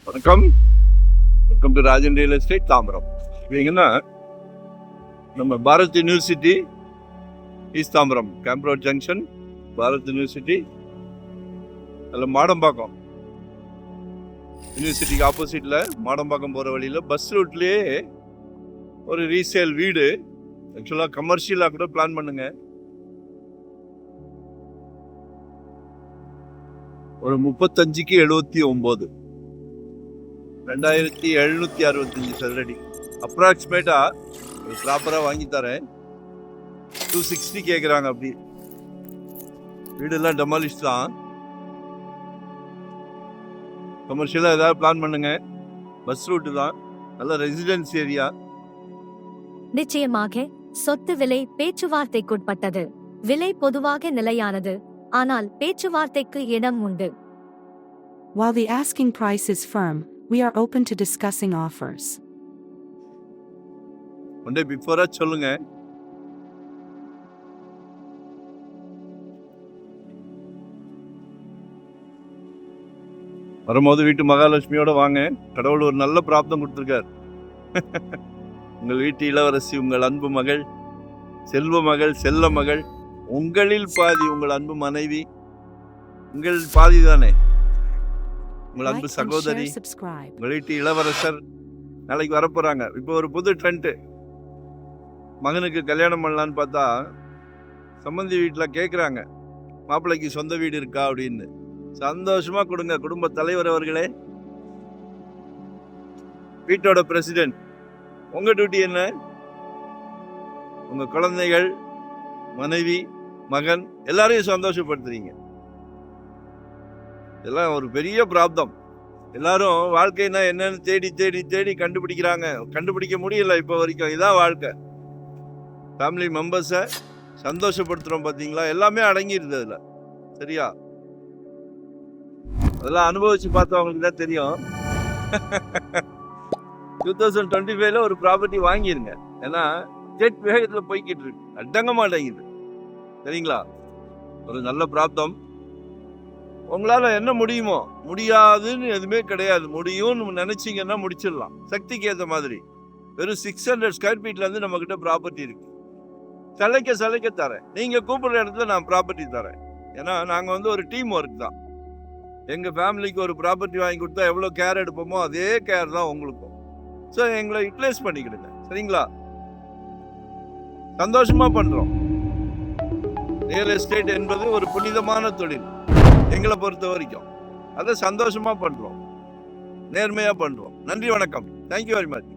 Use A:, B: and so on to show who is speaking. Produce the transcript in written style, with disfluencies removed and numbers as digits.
A: வணக்கம். Welcome to Rajan Real Estate Tambaram. இவங்கன்னா நம்ம Bharat University East Tambaram Camp Road junction, Bharat University, அதில் மாடம்பாக்கம் யூனிவர்சிட்டிக்கு ஆப்போசிட்டில் மாடம்பாக்கம் போகிற வழியில் பஸ் ரூட்லேயே ஒரு ரீசேல் வீடு. ஆக்சுவலாக கமர்ஷியலாக கூட பிளான் பண்ணுங்க. ஒரு 35க்கு 79, 2765 சதுரடி அப்ராக்சிமேட்டா. ப்ராப்பராக வாங்கி தரேன். 260 கேட்குறாங்க. அப்படி வீடெல்லாம் டெமாலிஷ் தான். கமர்ஷியலாக ஏதாவது பிளான் பண்ணுங்க. பஸ் ரூட்டு தான், நல்ல ரெசிடென்ஸ் ஏரியா.
B: நிச்சயமாக சொத்து விலை பேச்சுவார்த்தைக்குட்பட்டது. விலை பொதுவாக நிலையானது, ஆனால் பேச்சுவார்த்தைக்கு இடம் உண்டு.
C: While the asking price is firm, we are open to discussing offers.
A: One day பிஃபோரா சொல்லுங்க. வரும்போது வீட்டு மகாலட்சுமியோட வாங்க. கடவுள் ஒரு நல்ல பிராப்தம் கொடுத்துருக்கார். உங்கள் வீட்டு இளவரசி, உங்கள் அன்பு மகள், செல்வ மகள், செல்ல மகள், உங்களில் பாதி உங்கள் அன்பு மனைவி, உங்கள் பாதி தானே உங்கள் அன்பு சகோதரி, உங்கள் வீட்டு இளவரசர் நாளைக்கு வரப்போறாங்க. இப்போ ஒரு புது ட்ரெண்ட். மகனுக்கு கல்யாணம் பண்ணலான்னு பார்த்தா சம்பந்தி வீட்டில் கேட்குறாங்க, மாப்பிள்ளைக்கு சொந்த வீடு இருக்கா அப்படின்னு. சந்தோஷமா கொடுங்க. குடும்ப தலைவர் அவர்களே, வீட்டோட பிரசிடென்ட், உங்க டியூட்டி என்ன? உங்க குழந்தைகள், மனைவி, மகன் எல்லாரையும் சந்தோஷப்படுத்துறீங்க. இதெல்லாம் ஒரு பெரிய பிராப்தம். எல்லாரும் வாழ்க்கைனா என்னன்னு தேடி தேடி தேடி கண்டுபிடிக்கிறாங்க. கண்டுபிடிக்க முடியல இப்போ வரைக்கும். இதான் வாழ்க்கை. ஃபேமிலி மெம்பர்ஸை சந்தோஷப்படுத்துறோம் பார்த்தீங்களா? எல்லாமே அடங்கிடுது அதில். சரியா? அதெல்லாம் அனுபவிச்சு பார்த்தவங்களுக்கு தான் தெரியும். 2025 ஒரு ப்ராப்பர்ட்டி வாங்கிருங்க. ஏன்னா ஜெட் வேகத்தில் போய்கிட்டு இருக்கு, அடங்க மாட்டேங்குது. சரிங்களா? ஒரு நல்ல பிராப்தம். உங்களால என்ன முடியுமோ, முடியாதுன்னு எதுவுமே கிடையாது. முடியும்னு நினைச்சீங்கன்னா முடிச்சிடலாம், சக்திக்கு ஏற்ற மாதிரி. வெறும் 600 ஸ்கொயர் ஃபீட்ல இருந்து நம்ம கிட்ட ப்ராப்பர்ட்டி இருக்கு. சலைக்க தரேன். நீங்க கூப்பிடுற இடத்துல நான் ப்ராப்பர்ட்டி தரேன். ஏன்னா நாங்க ஒரு டீம் ஒர்க் தான். எங்க ஃபேமிலிக்கு ஒரு ப்ராப்பர்ட்டி வாங்கி கொடுத்தா எவ்வளவு கேர் எடுப்போமோ அதே கேர் தான் உங்களுக்கும். ஸோ எங்களை யூட்டிலைஸ் பண்ணிக்கிடுங்க. சரிங்களா? சந்தோஷமா பண்றோம். ரியல் எஸ்டேட் என்பது ஒரு புனிதமான தொழில் எங்களை பொறுத்த வரைக்கும். அதை சந்தோஷமா பண்றோம், நேர்மையா பண்றோம். நன்றி, வணக்கம். Thank you very much.